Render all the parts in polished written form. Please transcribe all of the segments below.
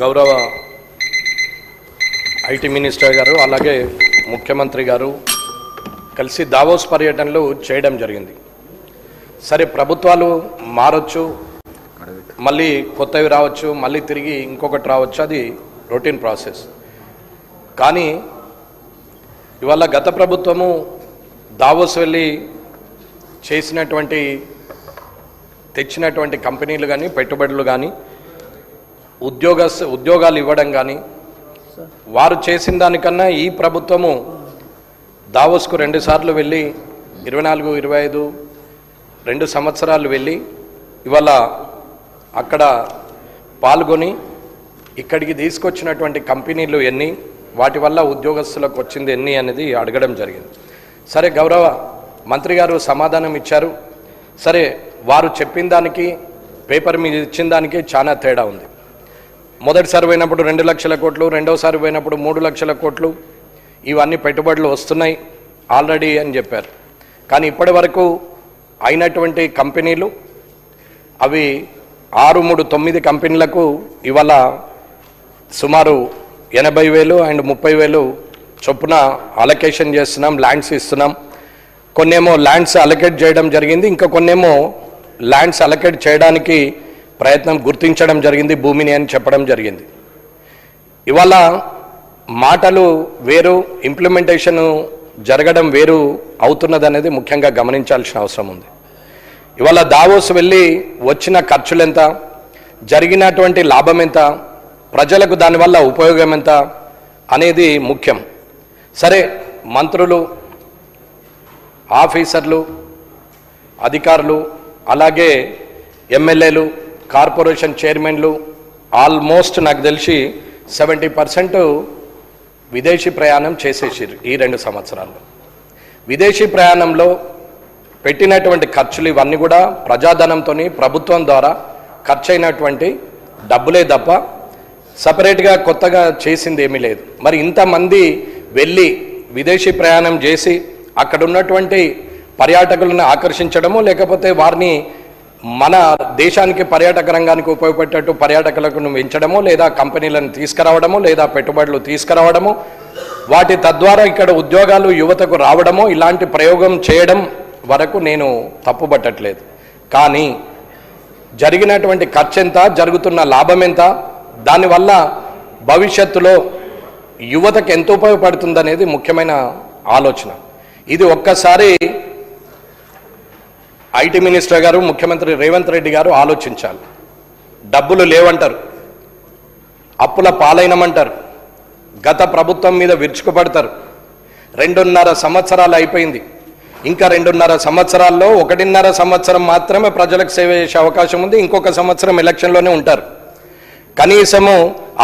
గౌరవ IT minister గారు అలాగే ముఖ్యమంత్రి గారు కలిసి దావోస్ పర్యటనలు చేయడం జరిగింది. సరే, ప్రభుత్వాలు మారొచ్చు, మళ్ళీ కొత్తవి రావచ్చు, మళ్ళీ తిరిగి ఇంకొకటి రావచ్చు, అది రొటీన్ ప్రాసెస్. కానీ ఇవాళ గత ప్రభుత్వము దావోస్ వెళ్ళి తెచ్చినటువంటి కంపెనీలు కానీ పెట్టుబడులు కానీ ఉద్యోగాలు ఇవ్వడం కానీ వారు చేసిన దానికన్నా ఈ ప్రభుత్వము దావోస్కు 2 సార్లు వెళ్ళి 24, 25 2 సంవత్సరాలు వెళ్ళి ఇవాళ అక్కడ పాల్గొని ఇక్కడికి తీసుకొచ్చినటువంటి కంపెనీలు ఎన్ని, వాటి వల్ల ఉద్యోగస్తులకు వచ్చింది ఎన్ని అనేది అడగడం జరిగింది. సరే, గౌరవ మంత్రి గారు సమాధానం ఇచ్చారు. సరే, వారు చెప్పిన దానికి పేపర్ మీద ఇచ్చిన దానికి చాలా తేడా ఉంది. మొదటిసారి పోయినప్పుడు 2 లక్షల కోట్లు, రెండోసారి పోయినప్పుడు 3 లక్షల కోట్లు, ఇవన్నీ పెట్టుబడులు వస్తున్నాయి ఆల్రెడీ అని చెప్పారు. కానీ ఇప్పటి వరకు అయినటువంటి కంపెనీలు అవి 6, 3, 9 కంపెనీలకు ఇవాళ సుమారు 80,000 అండ్ 30,000 చొప్పున అలొకేషన్ చేస్తున్నాం, ల్యాండ్స్ ఇస్తున్నాం. కొన్నేమో ల్యాండ్స్ అలొకేట్ చేయడం జరిగింది, ఇంకా కొన్నేమో ల్యాండ్స్ అలొకేట్ చేయడానికి ప్రయత్నం గుర్తించడం జరిగింది, భూమిని అని చెప్పడం జరిగింది. ఇవాళ మాటలు వేరు, ఇంప్లిమెంటేషన్ జరగడం వేరు అవుతున్నది అనేది ముఖ్యంగా గమనించాల్సిన అవసరం ఉంది. ఇవాళ దావోస్ వెళ్ళి వచ్చిన ఖర్చులు ఎంత, జరిగినటువంటి లాభం ఎంత, ప్రజలకు దానివల్ల ఉపయోగం ఎంత అనేది ముఖ్యం. సరే, మంత్రులు, ఆఫీసర్లు, అధికారులు, అలాగే ఎమ్మెల్యేలు, కార్పొరేషన్ చైర్మన్లు ఆల్మోస్ట్ నాకు తెలిసి 70% విదేశీ ప్రయాణం చేసేసారు ఈ 2 సంవత్సరాల్లో. విదేశీ ప్రయాణంలో పెట్టినటువంటి ఖర్చులు ఇవన్నీ కూడా ప్రజాధనంతో ప్రభుత్వం ద్వారా ఖర్చు అయినటువంటి డబ్బులే తప్ప సపరేట్గా కొత్తగా చేసింది ఏమీ లేదు. మరి ఇంతమంది వెళ్ళి విదేశీ ప్రయాణం చేసి అక్కడ ఉన్నటువంటి పర్యాటకులను ఆకర్షించడమో, లేకపోతే వారిని మన దేశానికి పర్యాటక రంగానికి ఉపయోగపడేటట్టు పర్యాటకులను పెంచడమో, లేదా కంపెనీలను తీసుకురావడమో, లేదా పెట్టుబడులు తీసుకురావడమో, వాటి తద్వారా ఇక్కడ ఉద్యోగాలు యువతకు రావడమో, ఇలాంటి ప్రయోగం చేయడం వరకు నేను తప్పుపట్టట్లేదు. కానీ జరిగినటువంటి ఖర్చు ఎంత, జరుగుతున్న లాభం ఎంత, దానివల్ల భవిష్యత్తులో యువతకు ఎంత ఉపయోగపడుతుందనేది ముఖ్యమైన ఆలోచన. ఇది ఒక్కసారి ఐటీ మినిస్టర్ గారు, ముఖ్యమంత్రి రేవంత్ రెడ్డి గారు ఆలోచించాలి. డబ్బులు లేవంటారు, అప్పుల పాలైనమంటారు, గత ప్రభుత్వం మీద విరుచుకుపడతారు. 2.5 సంవత్సరాలు అయిపోయింది. ఇంకా 2.5 సంవత్సరాల్లో 1.5 సంవత్సరం మాత్రమే ప్రజలకు సేవ చేసే అవకాశం ఉంది. ఇంకొక సంవత్సరం ఎలక్షన్లోనే ఉంటారు. కనీసము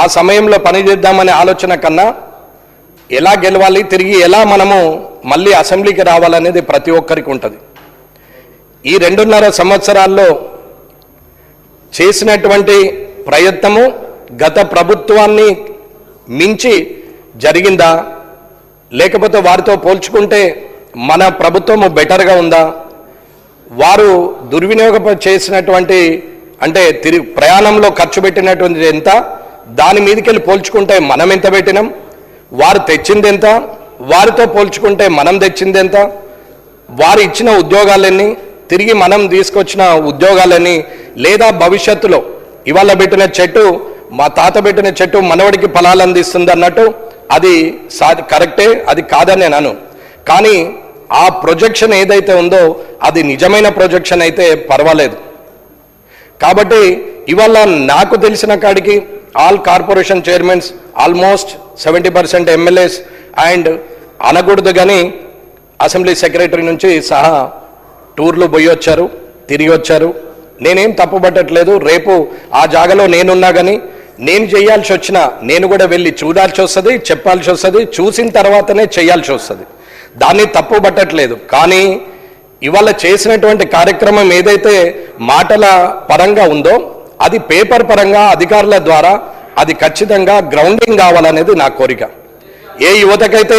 ఆ సమయంలో పనిచేద్దామనే ఆలోచన కన్నా ఎలా గెలవాలి, తిరిగి ఎలా మనము మళ్ళీ అసెంబ్లీకి రావాలనేది ప్రతి ఒక్కరికి ఉంటుంది. ఈ 2.5 సంవత్సరాల్లో చేసినటువంటి ప్రయత్నము గత ప్రభుత్వాన్ని మించి జరిగిందా, లేకపోతే వారితో పోల్చుకుంటే మన ప్రభుత్వము బెటర్గా ఉందా, వారు దుర్వినియోగం చేసినటువంటి అంటే ప్రయాణంలో ఖర్చు పెట్టినటువంటి ఎంత, దాని మీదకెళ్ళి పోల్చుకుంటే మనం ఎంత పెట్టినాం, వారు తెచ్చింది ఎంత, వారితో పోల్చుకుంటే మనం తెచ్చింది ఎంత, వారు ఇచ్చిన ఉద్యోగాలన్నీ, తిరిగి మనం తీసుకొచ్చిన ఉద్యోగాలని, లేదా భవిష్యత్తులో ఇవాళ పెట్టిన చెట్టు, మా తాత పెట్టిన చెట్టు మనవడికి ఫలాలు అందిస్తుంది అన్నట్టు అది కరెక్టే, అది కాదని నేను. కానీ ఆ ప్రొజెక్షన్ ఏదైతే ఉందో అది నిజమైన ప్రొజెక్షన్ అయితే పర్వాలేదు. కాబట్టి ఇవాళ నాకు తెలిసిన కాడికి all corporation chairmans, almost 70% MLAs and అనకూడదు కానీ అసెంబ్లీ సెక్రటరీ నుంచి సహా టూర్లు పోయి వచ్చారు, తిరిగి వచ్చారు. నేనేం తప్పుపట్టట్లేదు. రేపు ఆ జాగాలో నేనున్నా కానీ నేను చేయాల్సి వచ్చినా నేను కూడా వెళ్ళి చూడాల్సి వస్తుంది, చెప్పాల్సి వస్తుంది, చూసిన తర్వాతనే చేయాల్సి వస్తుంది. దాన్ని తప్పుపట్టట్లేదు. కానీ ఇవాళ చేసినటువంటి కార్యక్రమం ఏదైతే మాటల పరంగా ఉందో అది పేపర్ పరంగా అధికారుల ద్వారా అది ఖచ్చితంగా గ్రౌండింగ్ కావాలనేది నా కోరిక. ఏ యువతకైతే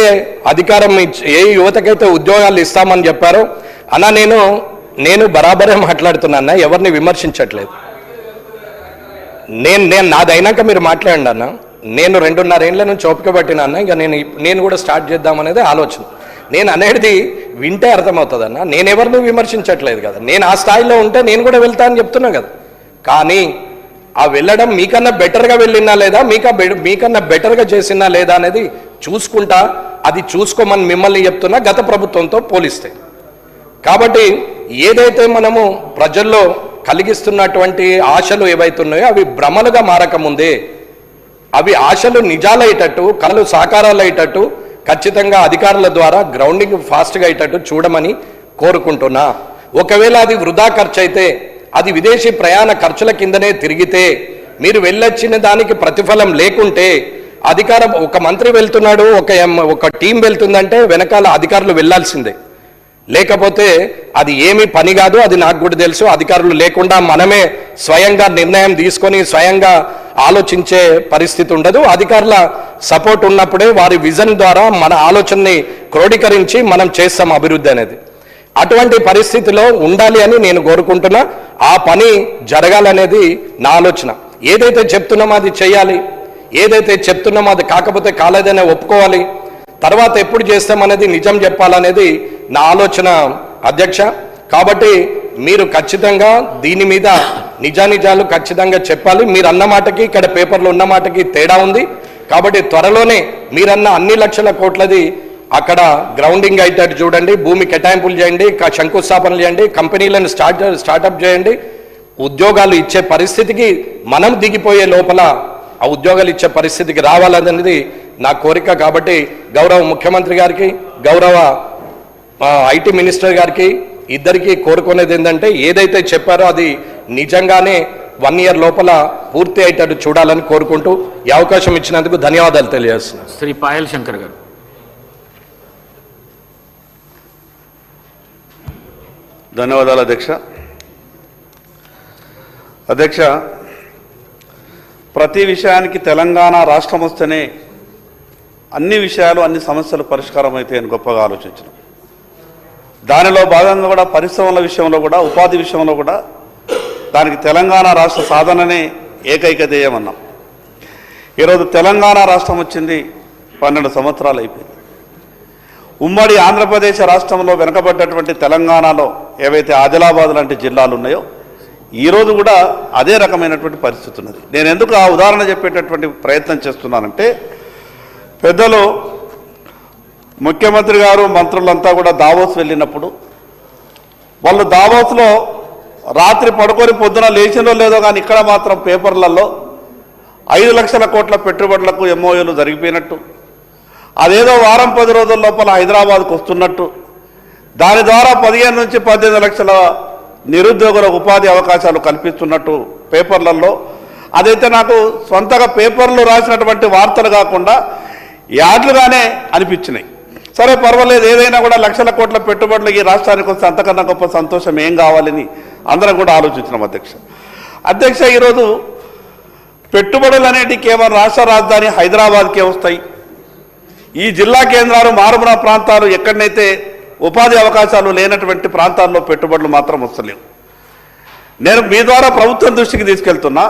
అధికారం ఏ యువతకైతే ఉద్యోగాలు ఇస్తామని చెప్పారో అన్న, నేను బరాబరే మాట్లాడుతున్నా, ఎవరిని విమర్శించట్లేదు. నేను నాదైనాక మీరు మాట్లాడండి అన్న. నేను 2.5 ఏళ్ల నుంచి ఓపిక పట్టినా అన్న. ఇక నేను కూడా స్టార్ట్ చేద్దామనేది ఆలోచన. నేను అనేది వింటే అర్థమవుతుంది అన్న. నేను ఎవరిని విమర్శించట్లేదు కదా. నేను ఆ స్థాయిలో ఉంటే నేను కూడా వెళ్తా అని చెప్తున్నా కదా. కానీ ఆ వెళ్ళడం మీకన్నా బెటర్గా వెళ్ళినా లేదా, మీకన్నా బెటర్గా చేసినా లేదా అనేది చూసుకుంటా. అది చూసుకోమని మిమ్మల్ని చెప్తున్నా, గత ప్రభుత్వంతో పోలిస్తే. కాబట్టి ఏదైతే మనము ప్రజల్లో కలిగిస్తున్నటువంటి ఆశలు ఏవైతున్నాయో అవి భ్రమలుగా మారకముందే, అవి ఆశలు నిజాలయ్యేటట్టు, కళలు సాకారాలు అయ్యేటట్టు ఖచ్చితంగా అధికారుల ద్వారా గ్రౌండింగ్ ఫాస్ట్గా అయ్యేటట్టు చూడమని కోరుకుంటున్నా. ఒకవేళ అది వృధా ఖర్చు అయితే, అది విదేశీ ప్రయాణ ఖర్చుల కిందనే తిరిగితే, మీరు వెళ్ళొచ్చిన దానికి ప్రతిఫలం లేకుంటే, ఒక మంత్రి వెళ్తున్నాడు, ఒక టీం వెళ్తుందంటే వెనకాల అధికారులు వెళ్లాల్సిందే. లేకపోతే అది ఏమీ పని కాదు. అది నాకు కూడా తెలుసు. అధికారులు లేకుండా మనమే స్వయంగా నిర్ణయం తీసుకొని స్వయంగా ఆలోచించే పరిస్థితి ఉండదు. అధికారుల సపోర్ట్ ఉన్నప్పుడే వారి విజన్ ద్వారా మన ఆలోచనని క్రోడీకరించి మనం చేస్తాం అభివృద్ధి అనేది. అటువంటి పరిస్థితిలో ఉండాలి అని నేను కోరుకుంటున్నా. ఆ పని జరగాలనేది నా ఆలోచన. ఏదైతే చెప్తున్నామో అది చేయాలి, ఏదైతే చెప్తున్నామో అది కాకపోతే కాలేదనే ఒప్పుకోవాలి. తర్వాత ఎప్పుడు చేస్తామనేది నిజం చెప్పాలనేది నా ఆలోచన అధ్యక్ష. కాబట్టి మీరు ఖచ్చితంగా దీని మీద నిజానిజాలు ఖచ్చితంగా చెప్పాలి. మీరు అన్న మాటకి ఇక్కడ పేపర్లో ఉన్న మాటకి తేడా ఉంది. కాబట్టి త్వరలోనే మీరన్న అన్ని లక్షల కోట్లది అక్కడ గ్రౌండింగ్ అయ్యేటట్టు చూడండి. భూమి కేటాయింపులు చేయండి, శంకుస్థాపనలు చేయండి, కంపెనీలను స్టార్టప్ చేయండి. ఉద్యోగాలు ఇచ్చే పరిస్థితికి మనం దిగిపోయే లోపల ఆ ఉద్యోగాలు ఇచ్చే పరిస్థితికి రావాలనేది నా కోరిక. కాబట్టి గౌరవ ముఖ్యమంత్రి గారికి, గౌరవ ఐటీ మినిస్టర్ గారికి ఇద్దరికి కోరుకునేది ఏంటంటే, ఏదైతే చెప్పారో అది నిజంగానే 1 year లోపల పూర్తి అయ్యేటట్టు చూడాలని కోరుకుంటూ ఈ అవకాశం ఇచ్చినందుకు ధన్యవాదాలు తెలియజేస్తున్నాను. శ్రీ పాయల్ శంకర్ గారు. ధన్యవాదాలు అధ్యక్ష. ప్రతి విషయానికి తెలంగాణ రాష్ట్రం వస్తేనే అన్ని విషయాలు, అన్ని సమస్యలు పరిష్కారం అవుతాయని గొప్పగా ఆలోచించిన. దానిలో భాగంగా కూడా పరిశ్రమల విషయంలో కూడా, ఉపాధి విషయంలో కూడా దానికి తెలంగాణ రాష్ట్ర సాధననే ఏకైక ధ్యేయమన్నాం. ఈరోజు తెలంగాణ రాష్ట్రం వచ్చింది 12 సంవత్సరాలు అయిపోయింది. ఉమ్మడి ఆంధ్రప్రదేశ్ రాష్ట్రంలో వెనుకబడ్డటువంటి తెలంగాణలో ఏవైతే ఆదిలాబాద్ లాంటి జిల్లాలు ఉన్నాయో ఈరోజు కూడా అదే రకమైనటువంటి పరిస్థితి ఉన్నది. నేను ఎందుకు ఆ ఉదాహరణ చెప్పేటటువంటి ప్రయత్నం చేస్తున్నానంటే, పెద్దలు ముఖ్యమంత్రి గారు మంత్రులంతా కూడా దావోస్ వెళ్ళినప్పుడు వాళ్ళు దావోస్లో రాత్రి పడుకొని పొద్దున లేచినో లేదో కానీ ఇక్కడ మాత్రం పేపర్లలో 5 లక్షల కోట్ల పెట్టుబడులకు ఎంఓయూలు జరిగిపోయినట్టు, అదేదో వారం 10 రోజుల లోపల హైదరాబాద్కు వస్తున్నట్టు, దాని ద్వారా 15 నుంచి 18 లక్షల నిరుద్యోగులకు ఉపాధి అవకాశాలు కల్పిస్తున్నట్టు పేపర్లలో, అదైతే నాకు సొంతగా పేపర్లు రాసినటువంటి వార్తలు కాకుండా యాడ్లుగానే అనిపించినాయి. సరే పర్వాలేదు, ఏదైనా కూడా లక్షల కోట్ల పెట్టుబడులు ఈ రాష్ట్రానికి వస్తే అంతకన్నా గొప్ప సంతోషం ఏం కావాలని అందరం కూడా ఆలోచించినాం అధ్యక్ష. ఈరోజు పెట్టుబడులు అనేటివి కేవలం రాష్ట్ర రాజధాని హైదరాబాద్కే వస్తాయి. ఈ జిల్లా కేంద్రాలు, మారుమూల ప్రాంతాలు, ఎక్కడనైతే ఉపాధి అవకాశాలు లేనటువంటి ప్రాంతాల్లో పెట్టుబడులు మాత్రం వస్తలేవు. నేను మీ ద్వారా ప్రభుత్వం దృష్టికి తీసుకెళ్తున్నా,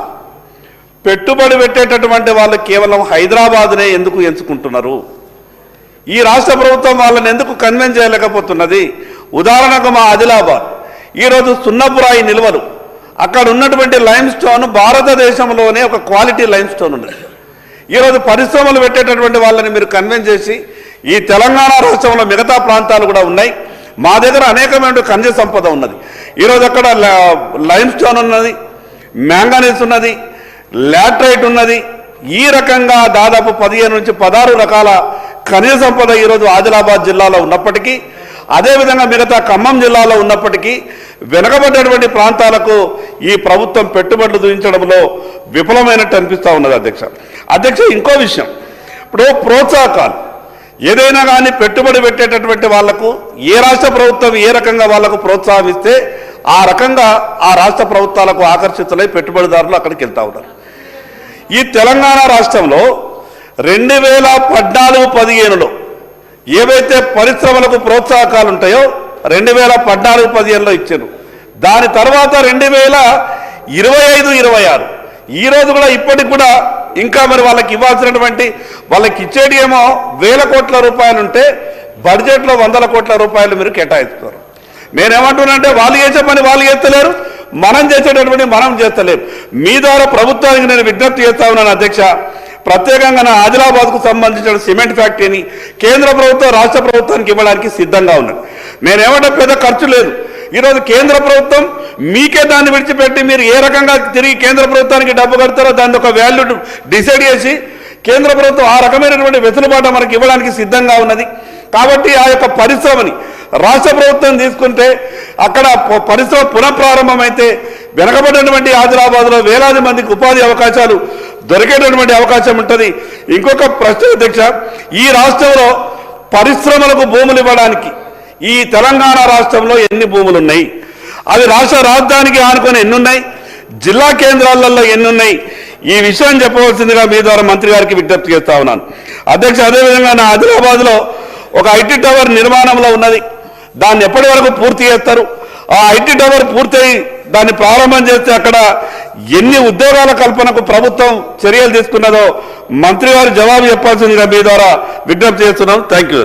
పెట్టుబడి పెట్టేటటువంటి వాళ్ళు కేవలం హైదరాబాద్నే ఎందుకు ఎంచుకుంటున్నారు? ఈ రాష్ట్ర ప్రభుత్వం వాళ్ళని ఎందుకు కన్విన్స్ చేయలేకపోతున్నది? ఉదాహరణకు మా ఆదిలాబాద్ ఈరోజు సున్నపురాయి నిల్వలు, అక్కడ ఉన్నటువంటి లైమ్ స్టోన్ భారతదేశంలోనే ఒక క్వాలిటీ లైమ్ స్టోన్ ఉన్నది. ఈరోజు పరిశ్రమలు పెట్టేటటువంటి వాళ్ళని మీరు కన్విన్స్ చేసి, ఈ తెలంగాణ రాష్ట్రంలో మిగతా ప్రాంతాలు కూడా ఉన్నాయి, మా దగ్గర అనేకమైన ఖనిజ సంపద ఉన్నది. ఈరోజు అక్కడ లైమ్ స్టోన్ ఉన్నది, మ్యాంగనీస్ ఉన్నది, లాటరైట్ ఉన్నది. ఈ రకంగా దాదాపు 15 నుంచి 16 రకాల ఖనిజ సంపద ఈరోజు ఆదిలాబాద్ జిల్లాలో ఉన్నప్పటికీ, అదేవిధంగా మిగతా ఖమ్మం జిల్లాలో ఉన్నప్పటికీ వెనుకబడ్డటువంటి ప్రాంతాలకు ఈ ప్రభుత్వం పెట్టుబడులు చూపించడంలో విఫలమైనట్టు అనిపిస్తూ ఉన్నది అధ్యక్ష. ఇంకో విషయం, ఇప్పుడు ప్రోత్సాహకాలు ఏదైనా కానీ పెట్టుబడి పెట్టేటటువంటి వాళ్లకు ఏ రాష్ట్ర ప్రభుత్వం ఏ రకంగా వాళ్లకు ప్రోత్సాహం ఇస్తే ఆ రకంగా ఆ రాష్ట్ర ప్రభుత్వాలకు ఆకర్షితులై పెట్టుబడిదారులు అక్కడికి వెళ్తా ఉన్నారు. ఈ తెలంగాణ రాష్ట్రంలో 2014-15లో ఏవైతే పరిశ్రమలకు ప్రోత్సాహకాలు ఉంటాయో 2014-15లో ఇచ్చారు. దాని తర్వాత 2025-26 ఈ రోజు కూడా ఇప్పటికి కూడా ఇంకా మరి వాళ్ళకి ఇవ్వాల్సినటువంటి వాళ్ళకి ఇచ్చేటి ఏమో వేల కోట్ల రూపాయలు ఉంటే బడ్జెట్లో 100 కోట్ల రూపాయలు మీరు కేటాయిస్తున్నారు. నేనేమంటున్నానంటే వాళ్ళు చేసే పని వాళ్ళు చేస్తలేరు, మనం చేసేటటువంటి మనం చేస్తలేరు. మీ ద్వారా ప్రభుత్వానికి నేను విజ్ఞప్తి చేస్తా ఉన్నాను అధ్యక్ష. ప్రత్యేకంగా నా ఆదిలాబాద్కు సంబంధించిన సిమెంట్ ఫ్యాక్టరీని కేంద్ర ప్రభుత్వం రాష్ట్ర ప్రభుత్వానికి ఇవ్వడానికి సిద్ధంగా ఉన్నది. నేనేమంటే పెద్ద ఖర్చు లేదు. ఈరోజు కేంద్ర ప్రభుత్వం మీకే దాన్ని విడిచిపెట్టి మీరు ఏ రకంగా తిరిగి కేంద్ర ప్రభుత్వానికి డబ్బు కడతారో దాని ఒక వాల్యూ డిసైడ్ చేసి కేంద్ర ప్రభుత్వం ఆ రకమైనటువంటి వెసులుబాటు మనకి ఇవ్వడానికి సిద్ధంగా ఉన్నది. కాబట్టి ఆ యొక్క పరిశ్రమని రాష్ట్ర ప్రభుత్వం తీసుకుంటే అక్కడ పరిశ్రమ పునఃప్రారంభమైతే వెనకబడినటువంటి ఆదిలాబాద్లో వేలాది మందికి ఉపాధి అవకాశాలు దొరికేటటువంటి అవకాశం ఉంటుంది. ఇంకొక ప్రశ్న అధ్యక్ష, ఈ రాష్ట్రంలో పరిశ్రమలకు భూములు ఇవ్వడానికి ఈ తెలంగాణ రాష్ట్రంలో ఎన్ని భూములు ఉన్నాయి, అవి రాష్ట్ర రాజధానికి ఆనుకొని ఎన్ని ఉన్నాయి, జిల్లా కేంద్రాలలో ఎన్ని ఉన్నాయి, ఈ విషయం చెప్పవలసిందిగా మీ ద్వారా మంత్రి గారికి విజ్ఞప్తి చేస్తా ఉన్నాను అధ్యక్ష. అదేవిధంగా నా ఆదిలాబాద్లో ఒక ఐటీ టవర్ నిర్మాణంలో ఉన్నది, దాన్ని ఎప్పటి వరకు పూర్తి చేస్తారు? ఆ ఐటీ టవర్ పూర్తయి దాన్ని ప్రారంభం చేస్తే అక్కడ ఎన్ని ఉద్యోగాల కల్పనకు ప్రభుత్వం చర్యలు తీసుకున్నదో మంత్రి గారు జవాబు చెప్పాల్సిందిగా మీ ద్వారా విజ్ఞప్తి చేస్తున్నాం. Thank you.